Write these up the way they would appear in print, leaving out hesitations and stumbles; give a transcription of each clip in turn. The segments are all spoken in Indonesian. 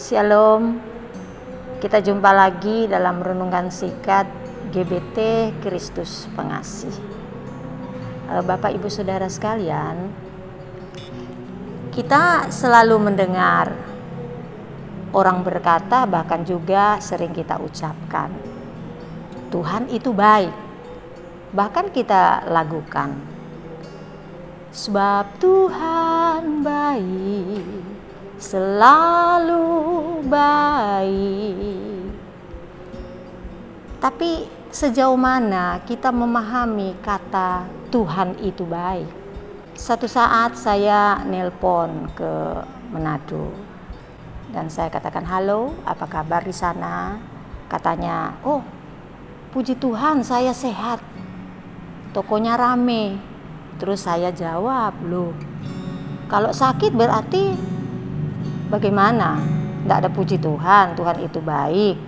Shalom, kita jumpa lagi dalam renungan singkat GBT Kristus Pengasih. Bapak Ibu Saudara sekalian, kita selalu mendengar orang berkata, bahkan juga sering kita ucapkan, Tuhan itu baik. Bahkan kita lagukan, sebab Tuhan baik, selalu baik. Tapi sejauh mana kita memahami kata Tuhan itu baik? Satu saat saya nelpon ke Manado dan saya katakan, halo, apa kabar di sana? Katanya, oh puji Tuhan saya sehat, tokonya rame. Terus saya jawab, loh kalau sakit berarti bagaimana? Tidak ada puji Tuhan, Tuhan itu baik.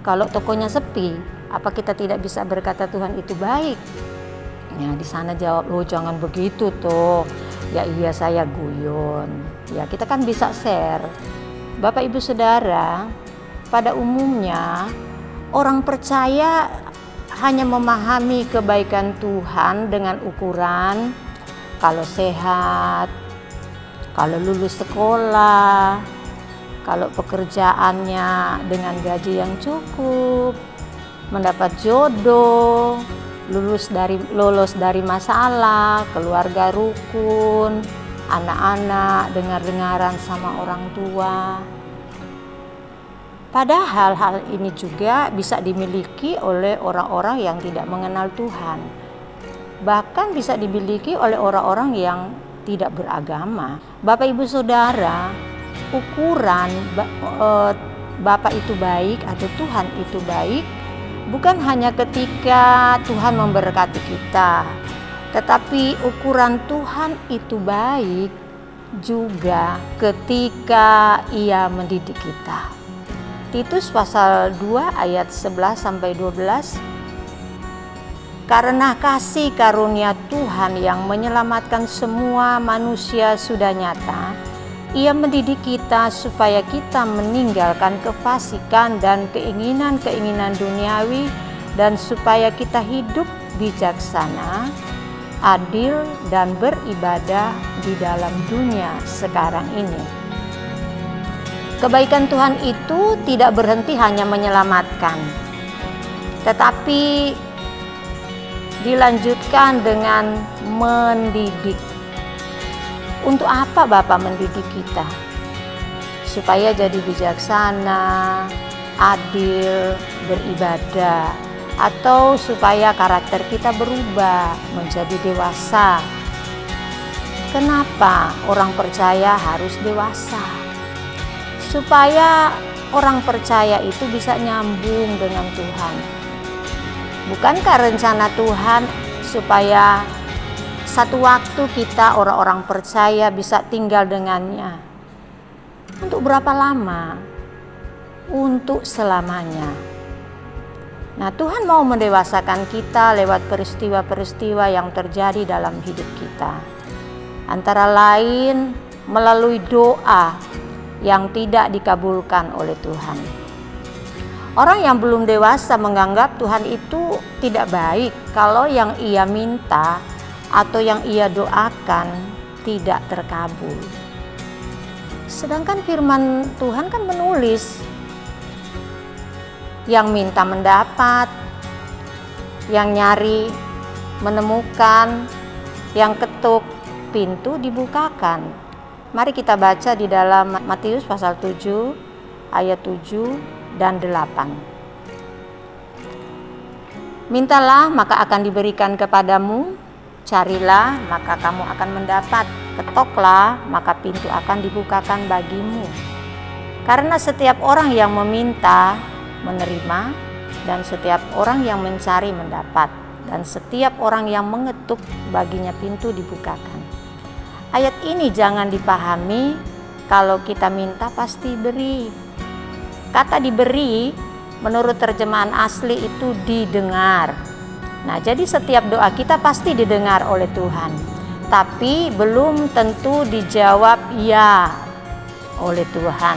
Kalau tokonya sepi, apa kita tidak bisa berkata Tuhan itu baik? Ya di sana jawab, loh jangan begitu toh. Ya iya saya guyon. Ya kita kan bisa share. Bapak Ibu Saudara, pada umumnya orang percaya hanya memahami kebaikan Tuhan dengan ukuran kalau sehat, kalau lulus sekolah, kalau pekerjaannya dengan gaji yang cukup, mendapat jodoh, lolos dari masalah, keluarga rukun, anak-anak dengar-dengaran sama orang tua. Padahal hal ini juga bisa dimiliki oleh orang-orang yang tidak mengenal Tuhan. Bahkan bisa dimiliki oleh orang-orang yang tidak beragama. Bapak Ibu Saudara, ukuran Bapak itu baik atau Tuhan itu baik bukan hanya ketika Tuhan memberkati kita, tetapi ukuran Tuhan itu baik juga ketika Ia mendidik kita. Titus pasal 2 ayat 11-12, karena kasih karunia Tuhan yang menyelamatkan semua manusia sudah nyata, Ia mendidik kita supaya kita meninggalkan kefasikan dan keinginan-keinginan duniawi, dan supaya kita hidup bijaksana, adil, dan beribadah di dalam dunia sekarang ini. Kebaikan Tuhan itu tidak berhenti hanya menyelamatkan, tetapi dilanjutkan dengan mendidik. Untuk apa Bapa mendidik kita? Supaya jadi bijaksana, adil, beribadah, atau supaya karakter kita berubah menjadi dewasa. Kenapa orang percaya harus dewasa? Supaya orang percaya itu bisa nyambung dengan Tuhan. Bukankah rencana Tuhan supaya satu waktu kita orang-orang percaya bisa tinggal dengannya? Untuk berapa lama? Untuk selamanya. Nah, Tuhan mau mendewasakan kita lewat peristiwa-peristiwa yang terjadi dalam hidup kita. Antara lain melalui doa yang tidak dikabulkan oleh Tuhan. Orang yang belum dewasa menganggap Tuhan itu tidak baik kalau yang ia minta atau yang ia doakan tidak terkabul. Sedangkan firman Tuhan kan menulis, yang minta mendapat, yang nyari menemukan, yang ketuk pintu dibukakan. Mari kita baca di dalam Matius pasal 7 ayat 7 dan 8. Mintalah maka akan diberikan kepadamu, carilah maka kamu akan mendapat, ketoklah maka pintu akan dibukakan bagimu. Karena setiap orang yang meminta menerima, dan setiap orang yang mencari mendapat, dan setiap orang yang mengetuk baginya pintu dibukakan. Ayat ini jangan dipahami kalau kita minta pasti beri. Kata diberi menurut terjemahan asli itu didengar. Nah, jadi setiap doa kita pasti didengar oleh Tuhan. Tapi belum tentu dijawab ya oleh Tuhan.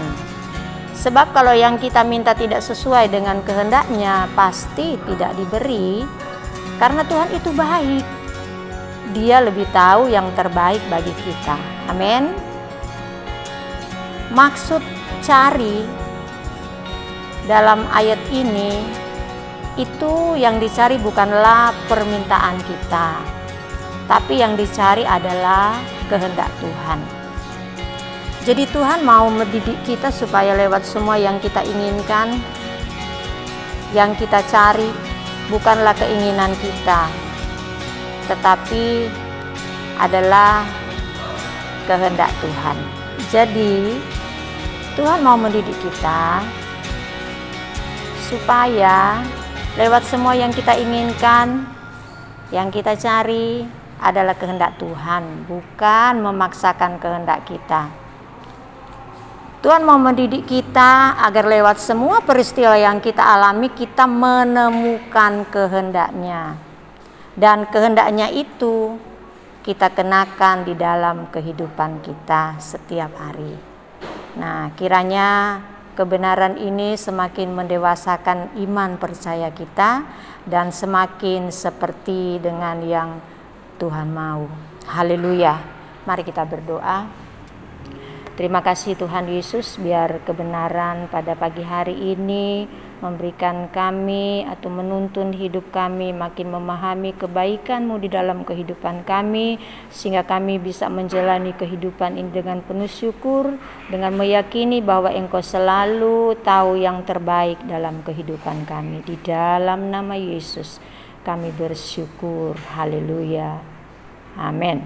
Sebab kalau yang kita minta tidak sesuai dengan kehendaknya, pasti tidak diberi. Karena Tuhan itu baik. Dia lebih tahu yang terbaik bagi kita. Amin. Maksud cari dalam ayat ini, itu yang dicari bukanlah permintaan kita, tapi yang dicari adalah kehendak Tuhan. Jadi Tuhan mau mendidik kita supaya lewat semua yang kita inginkan, yang kita cari bukanlah keinginan kita, tetapi adalah kehendak Tuhan. Jadi Tuhan mau mendidik kita supaya lewat semua yang kita inginkan, yang kita cari adalah kehendak Tuhan, bukan memaksakan kehendak kita. Tuhan mau mendidik kita agar lewat semua peristiwa yang kita alami, kita menemukan kehendaknya. Dan kehendaknya itu kita kenakan di dalam kehidupan kita setiap hari. Nah, kiranya kebenaran ini semakin mendewasakan iman percaya kita dan semakin seperti dengan yang Tuhan mau. Haleluya. Mari kita berdoa. Terima kasih Tuhan Yesus, biar kebenaran pada pagi hari ini memberikan kami atau menuntun hidup kami makin memahami kebaikan-Mu di dalam kehidupan kami, sehingga kami bisa menjalani kehidupan ini dengan penuh syukur, dengan meyakini bahwa Engkau selalu tahu yang terbaik dalam kehidupan kami. Di dalam nama Yesus kami bersyukur. Haleluya. Amin.